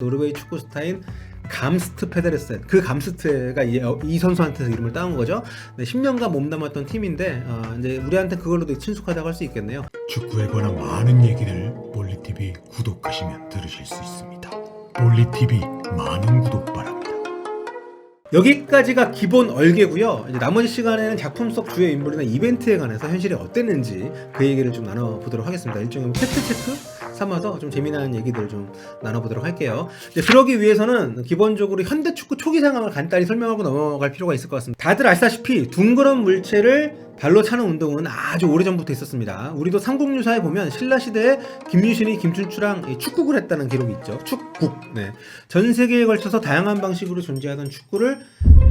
노르웨이 축구 스타인 감스트 페데르센, 그 감스트가 이 선수한테서 이름을 따온 거죠. 네, 10년간 몸담았던 팀인데 이제 우리한테 그걸로도 친숙하다고 할 수 있겠네요. 축구에 관한 많은 얘기를 볼리TV 구독하시면 들으실 수 있습니다. 볼리TV 많은 구독 바랍니다. 여기까지가 기본 얼개고요. 이제 나머지 시간에는 작품 속 주요 인물이나 이벤트에 관해서 현실이 어땠는지 그 얘기를 좀 나눠보도록 하겠습니다. 일종의 팩트 체크 삼아서 좀 재미난 얘기들을 좀 나눠보도록 할게요. 이제 그러기 위해서는 기본적으로 현대 축구 초기 상황을 간단히 설명하고 넘어갈 필요가 있을 것 같습니다. 다들 아시다시피 둥그런 물체를 발로 차는 운동은 아주 오래전부터 있었습니다. 우리도 삼국유사에 보면 신라시대에 김유신이 김춘추랑 축국을 했다는 기록이 있죠. 축국. 네. 전 세계에 걸쳐서 다양한 방식으로 존재하던 축구를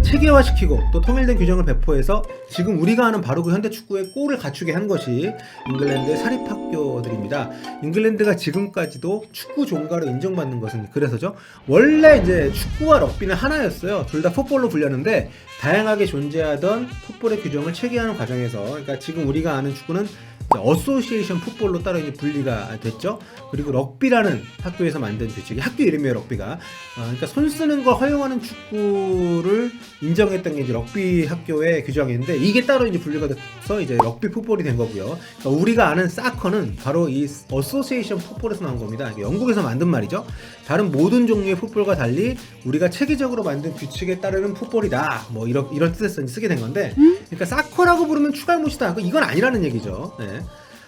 체계화시키고 또 통일된 규정을 배포해서 지금 우리가 아는 바로 그 현대 축구의 꼴을 갖추게 한 것이 잉글랜드의 사립학교들입니다. 잉글랜드가 지금까지도 축구 종가로 인정받는 것은 그래서죠. 원래 이제 축구와 럭비는 하나였어요. 둘 다 풋볼로 불렸는데 다양하게 존재하던 풋볼의 규정을 체계하는 과정에서, 그러니까 지금 우리가 아는 축구는 어소시에이션 풋볼로 따로 이제 분리가 됐죠. 그리고 럭비라는 학교에서 만든 규칙이, 학교 이름이에요, 럭비가. 그러니까 손 쓰는 걸 허용하는 축구를 인정했던 게 이제 럭비 학교의 규정인데, 이게 따로 이제 분리가 돼서 이제 럭비 풋볼이 된 거고요. 그러니까 우리가 아는 사커는 바로 이 어소시에이션 풋볼에서 나온 겁니다. 영국에서 만든 말이죠. 다른 모든 종류의 풋볼과 달리 우리가 체계적으로 만든 규칙에 따르는 풋볼이다. 뭐 이런 뜻에서 쓰게 된 건데, 그러니까 사커라고 부르면 추갈못이다. 이건 아니라는 얘기죠. 네.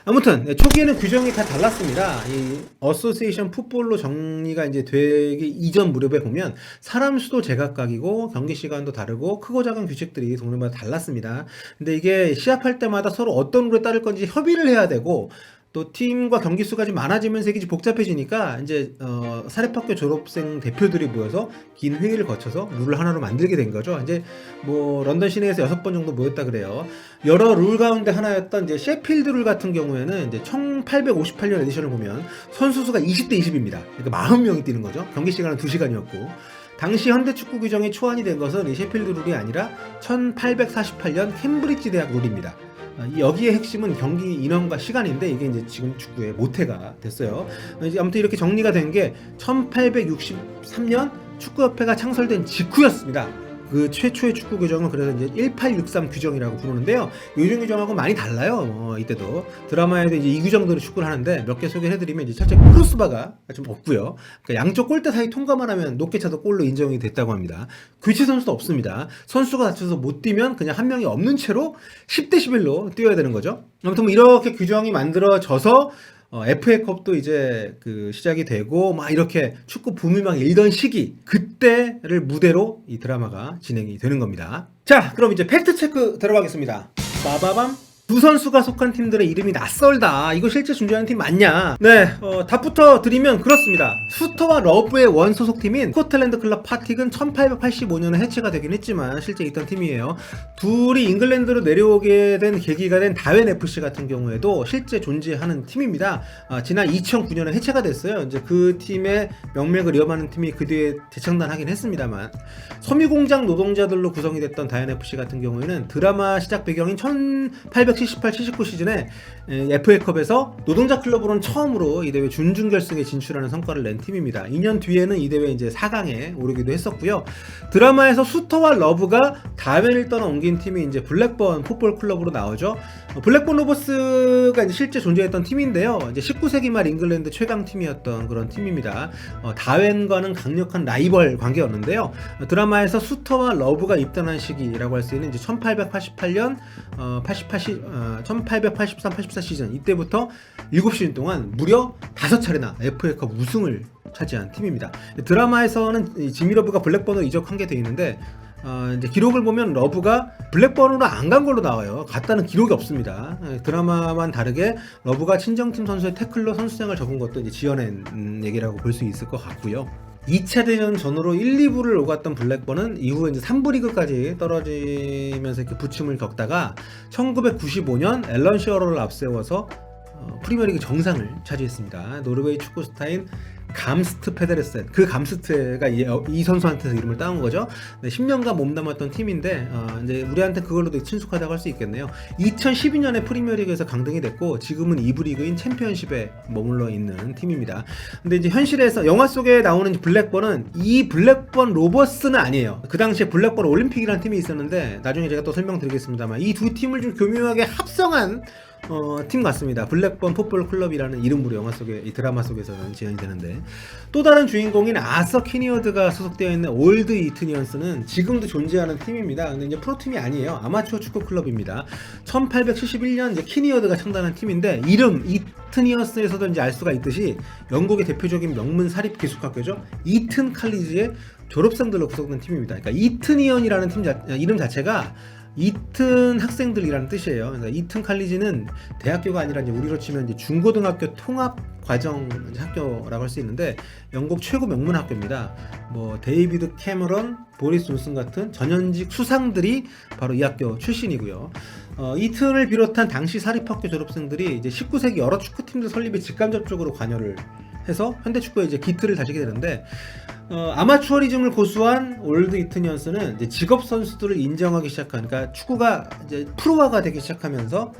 아무튼 초기에는 규정이 다 달랐습니다. 이 어소시에이션 풋볼로 정리가 이제 되기 이전 무렵에 보면 사람 수도 제각각이고 경기 시간도 다르고 크고 작은 규칙들이 동네마다 달랐습니다. 근데 이게 시합할 때마다 서로 어떤 룰에 따를 건지 협의를 해야 되고, 또 팀과 경기 수가 좀 많아지면서 이게 복잡해지니까 이제 사립학교 졸업생 대표들이 모여서 긴 회의를 거쳐서 룰을 하나로 만들게 된 거죠. 이제 뭐 런던 시내에서 6번 정도 모였다 그래요. 여러 룰 가운데 하나였던 이제 셰필드 룰 같은 경우에는 이제 1858년 에디션을 보면 선수 수가 20대 20입니다. 그러니까 40명이 뛰는 거죠. 경기 시간은 2시간이었고. 당시 현대 축구 규정이 초안이 된 것은 이 셰필드 룰이 아니라 1848년 캠브리지 대학 룰입니다. 여기의 핵심은 경기 인원과 시간인데, 이게 이제 지금 축구의 모태가 됐어요. 아무튼 이렇게 정리가 된 게 1863년 축구협회가 창설된 직후였습니다. 그 최초의 축구 규정은 그래서 이제 1863 규정이라고 부르는데요. 요즘 규정하고 많이 달라요. 이때도 드라마에도 이제 이 규정대로 축구를 하는데 몇 개 소개해드리면, 이제 첫째 크로스바가 좀 없고요. 그러니까 양쪽 골대 사이 통과만 하면 높게 차도 골로 인정이 됐다고 합니다. 교체 선수도 없습니다. 선수가 다쳐서 못 뛰면 그냥 한 명이 없는 채로 10대 11로 뛰어야 되는 거죠. 아무튼 뭐 이렇게 규정이 만들어져서 FA컵도 이제 그 시작이 되고 막 이렇게 축구 붐이 막 일던 시기, 그때를 무대로 이 드라마가 진행이 되는 겁니다. 자, 그럼 이제 팩트 체크 들어가겠습니다. 빠바밤. 두 선수가 속한 팀들의 이름이 낯설다. 이거 실제 존재하는 팀 맞냐? 네, 답부터 드리면 그렇습니다. 수터와 러브의 원 소속팀인 스코틀랜드 클럽 파틱은 1885년에 해체가 되긴 했지만 실제 있던 팀이에요. 둘이 잉글랜드로 내려오게 된 계기가 된 다웬 FC 같은 경우에도 실제 존재하는 팀입니다. 지난 2009년에 해체가 됐어요. 이제 그 팀의 명맥을 이어가는 팀이 그 뒤에 재창단하긴 했습니다만, 섬유공장 노동자들로 구성이 됐던 다웬 FC 같은 경우에는 드라마 시작 배경인 78-79 시즌에 FA컵에서 노동자 클럽으로는 처음으로 이 대회 준결승에 진출하는 성과를 낸 팀입니다. 2년 뒤에는 이 대회 이제 4강에 오르기도 했었고요. 드라마에서 수터와 러브가 다웬을 떠나 옮긴 팀이 이제 블랙번 풋볼 클럽으로 나오죠. 블랙번 로버스가 이제 실제 존재했던 팀인데요. 이제 19세기 말 잉글랜드 최강 팀이었던 그런 팀입니다. 다웬과는 강력한 라이벌 관계였는데요. 드라마에서 수터와 러브가 입단한 시기라고 할 수 있는 이제 1888년 1883-84 시즌, 이때부터 7시즌 동안 무려 5차례나 FA컵 우승을 차지한 팀입니다. 드라마에서는 지미 러브가 블랙번으로 이적한 게 되어 있는데, 이제 기록을 보면 러브가 블랙번으로 안 간 걸로 나와요. 갔다는 기록이 없습니다. 드라마만 다르게 러브가 친정팀 선수의 태클로 선수생활 접은 것도 이제 지어낸 얘기라고 볼 수 있을 것 같고요. 2차 대전 전후로 1, 2부를 오갔던 블랙번은 이후에 이제 3부 리그까지 떨어지면서 이렇게 부침을 겪다가 1995년 앨런 시어러를 앞세워서 프리미어리그 정상을 차지했습니다. 노르웨이 축구 스타인 감스트 페데르센, 그 감스트가 이 선수한테서 이름을 따온 거죠. 네, 10년간 몸담았던 팀인데 이제 우리한테 그걸로도 친숙하다고 할 수 있겠네요. 2012년에 프리미어리그에서 강등이 됐고 지금은 2부 리그인 챔피언십에 머물러 있는 팀입니다. 근데 이제 현실에서 영화 속에 나오는 블랙번은 이 블랙번 로버스는 아니에요. 그 당시에 블랙번 올림픽이라는 팀이 있었는데 나중에 제가 또 설명드리겠습니다만 이 두 팀을 좀 교묘하게 합성한 팀 같습니다. 블랙번 풋볼 클럽이라는 이름으로 영화 속에, 이 드라마 속에서는 지연이 되는데, 또 다른 주인공인 아서 키니어드가 소속되어 있는 올드 이트니언스는 지금도 존재하는 팀입니다. 근데 이제 프로팀이 아니에요. 아마추어 축구 클럽입니다. 1871년 이제 키니어드가 창단한 팀인데, 이름 이트니언스에서도 이제 알 수가 있듯이 영국의 대표적인 명문 사립 기숙학교죠. 이튼 칼리지의 졸업생들로 구성된 팀입니다. 그러니까 이트니언이라는 팀 이름 자체가 이튼 학생들이라는 뜻이에요. 그러니까 이튼 칼리지는 대학교가 아니라 이제 우리로 치면 이제 중고등학교 통합 과정 학교라고 할 수 있는데 영국 최고 명문 학교입니다. 뭐 데이비드 캐머런, 보리스 존슨 같은 전현직 수상들이 바로 이 학교 출신이고요. 이튼을 비롯한 당시 사립학교 졸업생들이 이제 19세기 여러 축구팀들 설립에 직간접적으로 관여를 해서 현대 축구에 이제 기틀을 다지게 되는데, 아마추어리즘을 고수한 올드 이트니언스는 이제 직업 선수들을 인정하기 시작한, 그러니까 축구가 이제 프로화가 되기 시작하면서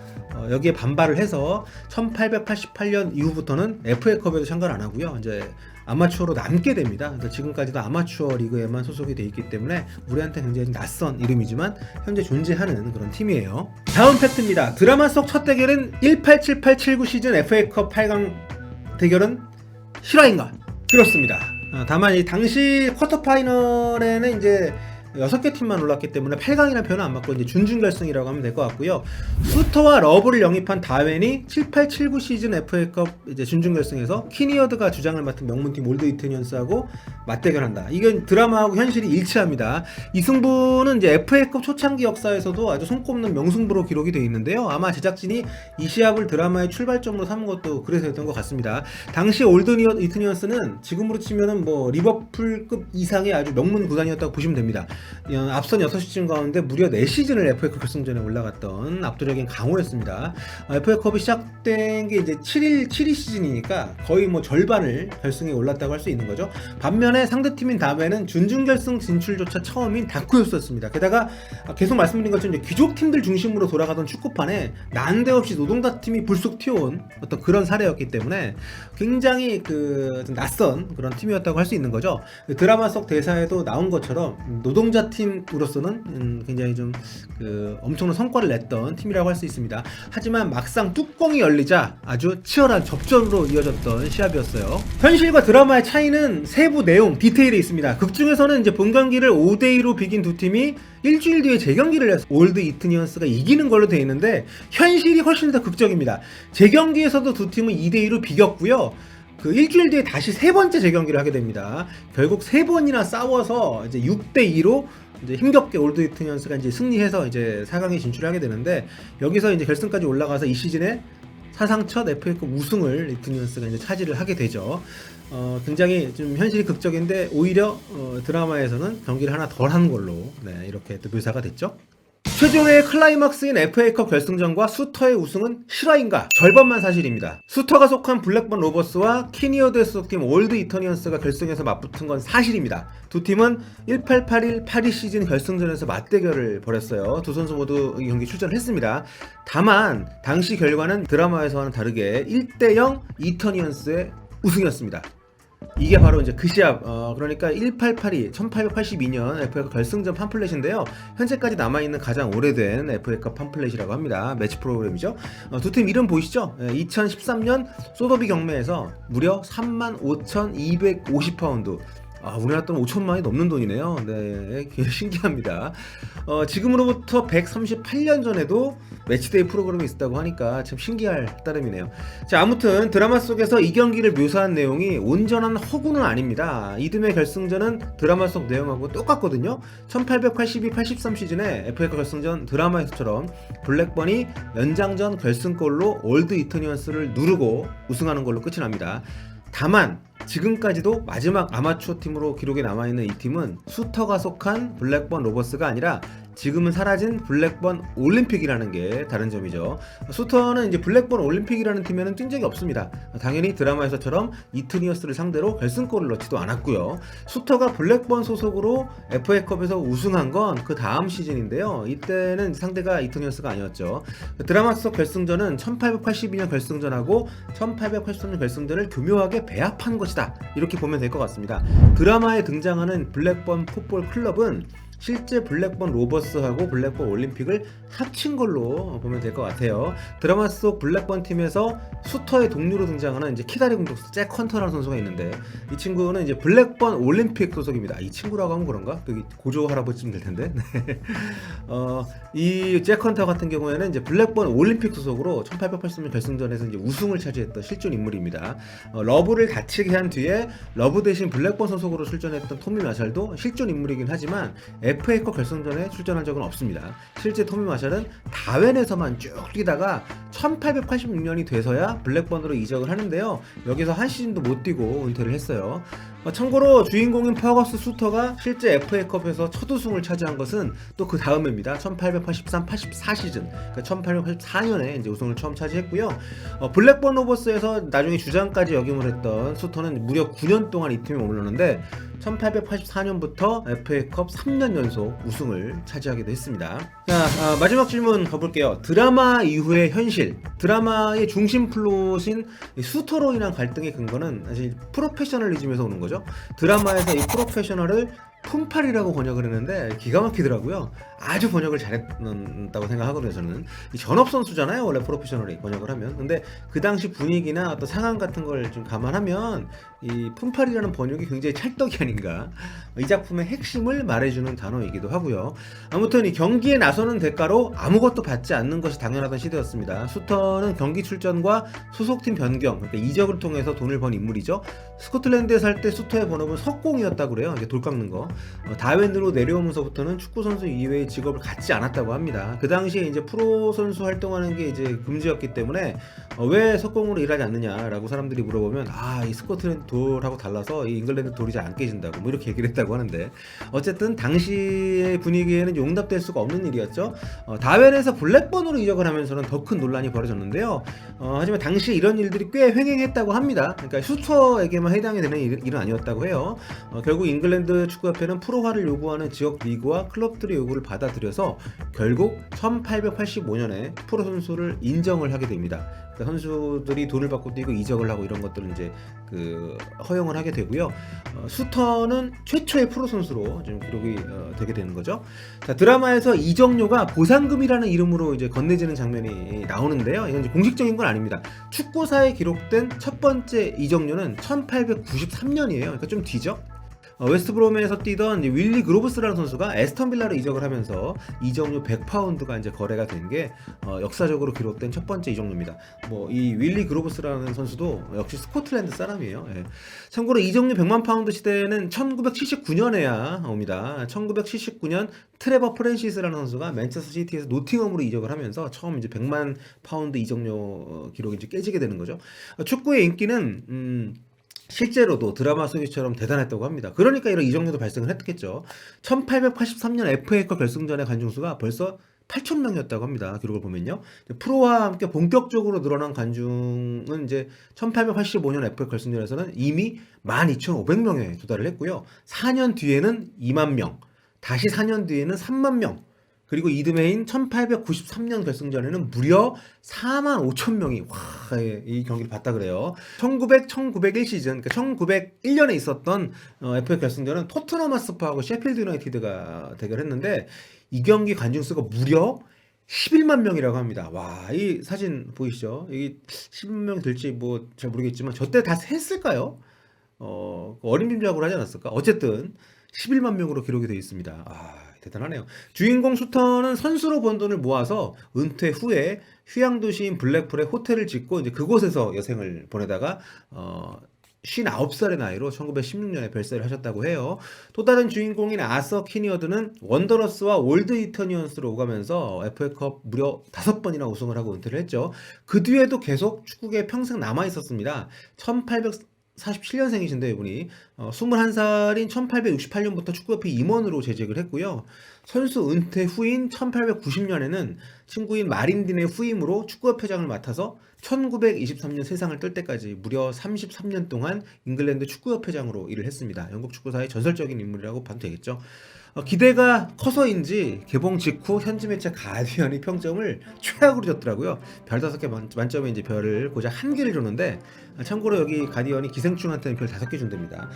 여기에 반발을 해서 1888년 이후부터는 FA컵에도 참가를 안 하고요. 이제 아마추어로 남게 됩니다. 그래서 지금까지도 아마추어 리그에만 소속이 돼 있기 때문에 우리한테 굉장히 낯선 이름이지만 현재 존재하는 그런 팀이에요. 다음 팩트입니다. 드라마 속 첫 대결은 1878-79 시즌 FA컵 8강 대결은 실화인가? 그렇습니다. 다만 이 당시 쿼터 파이널에는 이제 6개 팀만 올랐기 때문에 8강이라는 표현은 안 맞고 이제 준준결승이라고 하면 될 것 같고요. 수터와 러브를 영입한 다웬이 78-79 시즌 FA컵 이제 준준결승에서 키니어드가 주장을 맡은 명문팀 올드 이트니언스하고 맞대결한다. 이건 드라마하고 현실이 일치합니다. 이 승부는 이제 FA컵 초창기 역사에서도 아주 손꼽는 명승부로 기록이 되어 있는데요. 아마 제작진이 이 시합을 드라마의 출발점으로 삼은 것도 그래서였던 것 같습니다. 당시 올드 이트니언스는 지금으로 치면은 뭐 리버풀급 이상의 아주 명문 구단이었다고 보시면 됩니다. 앞선 6시즌 가운데 무려 4시즌을 FA컵 결승전에 올라갔던 압도적인 강호였습니다. FA컵이 시작된 게 이제 7위 시즌이니까 거의 뭐 절반을 결승에 올랐다고 할 수 있는 거죠. 반면에 상대팀인 다음에는 준준결승 진출조차 처음인 다크였었습니다. 게다가 계속 말씀드린 것처럼 이제 귀족팀들 중심으로 돌아가던 축구판에 난데없이 노동자 팀이 불쑥 튀어온 어떤 그런 사례였기 때문에 굉장히 좀 낯선 그런 팀이었다고 할 수 있는 거죠. 드라마 속 대사에도 나온 것처럼 노동자 팀으로서는 굉장히 좀 엄청난 성과를 냈던 팀이라고 할 수 있습니다. 하지만 막상 뚜껑이 열리자 아주 치열한 접전으로 이어졌던 시합이었어요. 현실과 드라마의 차이는 세부 내용, 디테일에 있습니다. 극 중에서는 이제 본 경기를 5대2로 비긴 두 팀이 일주일 뒤에 재경기를 해서 올드 이트니언스가 이기는 걸로 되어 있는데 현실이 훨씬 더 극적입니다. 재경기에서도 두 팀은 2대2로 비겼고요. 그 일주일 뒤에 다시 세 번째 재경기를 하게 됩니다. 결국 세 번이나 싸워서 이제 6대2로 이제 힘겹게 올드 이트니언스가 이제 승리해서 이제 4강에 진출하게 되는데, 여기서 이제 결승까지 올라가서 이 시즌에 사상 첫 FA컵 우승을 이트니언스가 이제 차지를 하게 되죠. 굉장히 좀 현실이 극적인데 오히려 드라마에서는 경기를 하나 덜 한 걸로 이렇게 또 묘사가 됐죠. 최종의 클라이막스인 FA컵 결승전과 수터의 우승은 실화인가? 절반만 사실입니다. 수터가 속한 블랙번 로버스와 키니어드의 소속팀 올드 이터니언스가 결승에서 맞붙은 건 사실입니다. 두 팀은 1881-82 시즌 결승전에서 맞대결을 벌였어요. 두 선수 모두 이 경기 출전을 했습니다. 다만 당시 결과는 드라마에서와는 다르게 1대0 이터니언스의 우승이었습니다. 이게 바로 이제 그 시합, 그러니까 1882 FA컵 결승전 팜플렛인데요. 현재까지 남아있는 가장 오래된 FA컵 팜플렛이라고 합니다. 매치 프로그램이죠. 두 팀 이름 보이시죠? 2013년 소더비 경매에서 무려 35,250파운드. 우리나라 돈 5천만이 넘는 돈이네요. 네, 굉장히 신기합니다. 지금으로부터 138년 전에도 매치데이 프로그램이 있었다고 하니까 참 신기할 따름이네요. 자, 아무튼 드라마 속에서 이 경기를 묘사한 내용이 온전한 허구는 아닙니다. 이듬해 결승전은 드라마 속 내용하고 똑같거든요. 1882-83 시즌에 FA컵 결승전 드라마에서처럼 블랙번이 연장전 결승골로 올드 이터니언스를 누르고 우승하는 걸로 끝이 납니다. 다만 지금까지도 마지막 아마추어 팀으로 기록에 남아있는 이 팀은 수터가 속한 블랙번 로버스가 아니라 지금은 사라진 블랙번 올림픽이라는 게 다른 점이죠. 수터는 이제 블랙번 올림픽이라는 팀에는 뛴 적이 없습니다. 당연히 드라마에서처럼 이트니어스를 상대로 결승골을 넣지도 않았고요. 수터가 블랙번 소속으로 FA컵에서 우승한 건 그 다음 시즌인데요. 이때는 상대가 이트니어스가 아니었죠. 드라마 속 결승전은 1882년 결승전하고 1883년 결승전을 교묘하게 배합한 것이다. 이렇게 보면 될 것 같습니다. 드라마에 등장하는 블랙번 풋볼 클럽은 실제 블랙번 로버스하고 블랙번 올림픽을 합친 걸로 보면 될 것 같아요. 드라마 속 블랙번 팀에서 수터의 동료로 등장하는 이제 키다리 공격수 잭 헌터라는 선수가 있는데 이 친구는 이제 블랙번 올림픽 소속입니다. 이 친구라고 하면 그런가? 여기 고조 할아버지쯤 될 텐데. 이 잭 헌터 같은 경우에는 이제 블랙번 올림픽 소속으로 1883년 결승전에서 이제 우승을 차지했던 실존 인물입니다. 러브를 다치게 한 뒤에 러브 대신 블랙번 소속으로 출전했던 토미 마샬도 실존 인물이긴 하지만 FA컵 결승전에 출전한 적은 없습니다. 실제 토미 마샬은 다웬에서만 쭉 뛰다가 1886년이 돼서야 블랙번으로 이적을 하는데요. 여기서 한 시즌도 못 뛰고 은퇴를 했어요. 참고로 주인공인 퍼거스 수터가 실제 FA컵에서 첫 우승을 차지한 것은 또 그 다음입니다. 1883-84 시즌, 그러니까 1884년에 이제 우승을 처음 차지했고요. 블랙번 로버스에서 나중에 주장까지 역임을 했던 수터는 무려 9년 동안 이 팀에 머물렀는데 1884년부터 FA컵 3년 연속 우승을 차지하기도 했습니다. 자, 마지막 질문 가볼게요. 드라마 이후의 현실. 드라마의 중심 플롯인 수터로 인한 갈등의 근거는 사실 프로페셔널리즘에서 오는 거죠. 드라마에서 이 프로페셔널을 품팔이라고 번역을 했는데 기가 막히더라고요. 아주 번역을 잘했다고 생각하거든요. 저는 이 전업 선수잖아요, 원래 프로페셔널이 번역을 하면. 근데 그 당시 분위기나 어떤 상황 같은 걸 좀 감안하면 이 품팔이라는 번역이 굉장히 찰떡이 아닌가. 이 작품의 핵심을 말해주는 단어이기도 하고요. 아무튼 이 경기에 나서는 대가로 아무것도 받지 않는 것이 당연하던 시대였습니다. 수터는 경기 출전과 소속팀 변경, 그러니까 이적을 통해서 돈을 번 인물이죠. 스코틀랜드에 살 때 수터의 본업은 석공이었다고 그래요. 이게 돌 깎는 거. 다웬으로 내려오면서부터는 축구 선수 이외의 직업을 갖지 않았다고 합니다. 그 당시에 이제 프로 선수 활동하는 게 이제 금지였기 때문에 왜 석공으로 일하지 않느냐라고 사람들이 물어보면 이 스코틀랜드 돌하고 달라서 이 잉글랜드 돌이 잘 안 깨진다고 뭐 이렇게 얘기를 했다고 하는데 어쨌든 당시의 분위기에는 용납될 수가 없는 일이었죠. 다웬에서 블랙번으로 이적을 하면서는 더 큰 논란이 벌어졌는데요. 하지만 당시에 이런 일들이 꽤 횡행했다고 합니다. 그러니까 슈터에게만 해당이 되는 일은 아니었다고 해요. 결국 잉글랜드 축구협회는 프로화를 요구하는 지역 리그와 클럽들의 요구를 받아들여서 결국 1885년에 프로 선수를 인정을 하게 됩니다. 그러니까 선수들이 돈을 받고 뛰고 이적을 하고 이런 것들은 이제 허용을 하게 되고요. 수터는 최초의 프로 선수로 좀 기록이 되게 되는 거죠. 자, 드라마에서 이적료가 보상금이라는 이름으로 이제 건네지는 장면이 나오는데요. 이건 이제 공식적인 건 아닙니다. 축구사에 기록된 첫 번째 이적료는 1893년이에요. 그러니까 좀 뒤죠. 웨스트브롬에서 뛰던 윌리 그로브스라는 선수가 에스턴 빌라로 이적을 하면서 이적료 100파운드가 이제 거래가 된 게 역사적으로 기록된 첫 번째 이적료입니다. 이 윌리 그로브스라는 선수도 역시 스코틀랜드 사람이에요. 예. 참고로 이적료 100만 파운드 시대는 1979년에야 옵니다. 1979년 트레버 프랜시스라는 선수가 맨체스터 시티에서 노팅엄으로 이적을 하면서 처음 이제 100만 파운드 이적료 기록이 이제 깨지게 되는 거죠. 축구의 인기는 실제로도 드라마 속처럼 대단했다고 합니다. 그러니까 이런 이적료도 발생을 했겠죠. 1883년 FA컵 결승전의 관중수가 벌써 8,000명이었다고 합니다. 기록을 보면요. 프로와 함께 본격적으로 늘어난 관중은 이제 1885년 FA 결승전에서는 이미 12,500명에 도달을 했고요. 4년 뒤에는 2만 명, 다시 4년 뒤에는 3만 명, 그리고 이듬해인 1893년 결승전에는 무려 4만 5천 명이 이 경기를 봤다 그래요. 1901 시즌, 그러니까 1901년에 있었던 FA 결승전은 토트넘 핫스퍼하고 셰필드 유나이티드가 대결했는데 이 경기 관중 수가 무려 11만 명이라고 합니다. 이 사진 보이시죠? 이게 11만 명 될지 뭐 잘 모르겠지만 저때 다 했을까요? 어린 빈자국을 하지 않았을까? 어쨌든 11만 명으로 기록이 되어 있습니다. 대단하네요. 주인공 수터는 선수로 번 돈을 모아서 은퇴 후에 휴양 도시인 블랙풀에 호텔을 짓고 이제 그곳에서 여생을 보내다가 59살의 나이로 1916년에 별세를 하셨다고 해요. 또 다른 주인공인 아서 키니어드는 원더러스와 올드 이터니언스로 오가면서 FA컵 무려 5번이나 우승을 하고 은퇴를 했죠. 그 뒤에도 계속 축구계에 평생 남아 있었습니다. 47년생이신데 이분이 21살인 1868년부터 축구협회 임원으로 재직을 했고요. 선수 은퇴 후인 1890년에는 친구인 마린딘의 후임으로 축구협회장을 맡아서 1923년 세상을 뜰 때까지 무려 33년 동안 잉글랜드 축구협회장으로 일을 했습니다. 영국 축구사의 전설적인 인물이라고 봐도 되겠죠. 기대가 커서인지 개봉 직후 현지 매체 가디언이 평점을 최악으로 줬더라고요. 별 5개 만점에 이제 별을 고작 1개를 줬는데, 참고로 여기 가디언이 기생충한테는 별 5개 준답니다.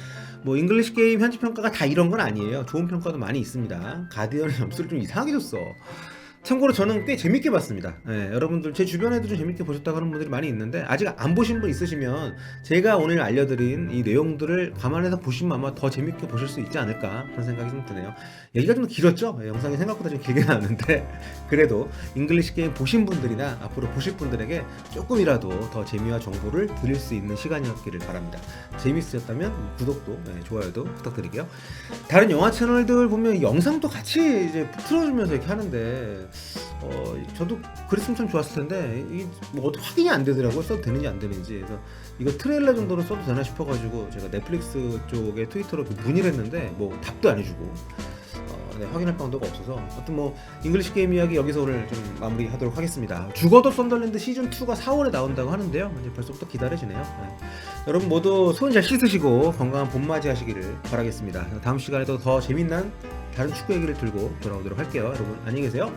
뭐 잉글리시 게임 현지 평가가 다 이런 건 아니에요. 좋은 평가도 많이 있습니다. 가디언은 점수를 좀 이상하게 줬어. 참고로 저는 꽤 재밌게 봤습니다. 여러분들 제 주변에도 좀 재밌게 보셨다고 하는 분들이 많이 있는데, 아직 안 보신 분 있으시면 제가 오늘 알려드린 이 내용들을 감안해서 보시면 아마 더 재밌게 보실 수 있지 않을까 그런 생각이 좀 드네요. 얘기가 좀 길었죠? 영상이 생각보다 좀 길게 나왔는데 그래도 잉글리시 게임 보신 분들이나 앞으로 보실 분들에게 조금이라도 더 재미와 정보를 드릴 수 있는 시간이었기를 바랍니다. 재밌으셨다면 구독도 좋아요도 부탁드릴게요. 다른 영화 채널들 보면 영상도 같이 이제 틀어주면서 이렇게 하는데 저도 그랬으면 참 좋았을 텐데 이게 뭐 어떻게 확인이 안 되더라고요. 써도 되는지 안 되는지. 그래서 이거 트레일러 정도로 써도 되나 싶어가지고 제가 넷플릭스 쪽에 트위터로 문의를 했는데 뭐 답도 안 해주고 확인할 방도가 없어서, 하여튼 뭐 잉글리시 게임 이야기 여기서 오늘 좀 마무리하도록 하겠습니다. 죽어도 썬더랜드 시즌 2가 4월에 나온다고 하는데요. 이제 벌써부터 기다려지네요. 여러분 모두 손 잘 씻으시고 건강한 봄맞이 하시기를 바라겠습니다. 다음 시간에도 더 재밌는 다른 축구 얘기를 들고 돌아오도록 할게요. 여러분 안녕히 계세요.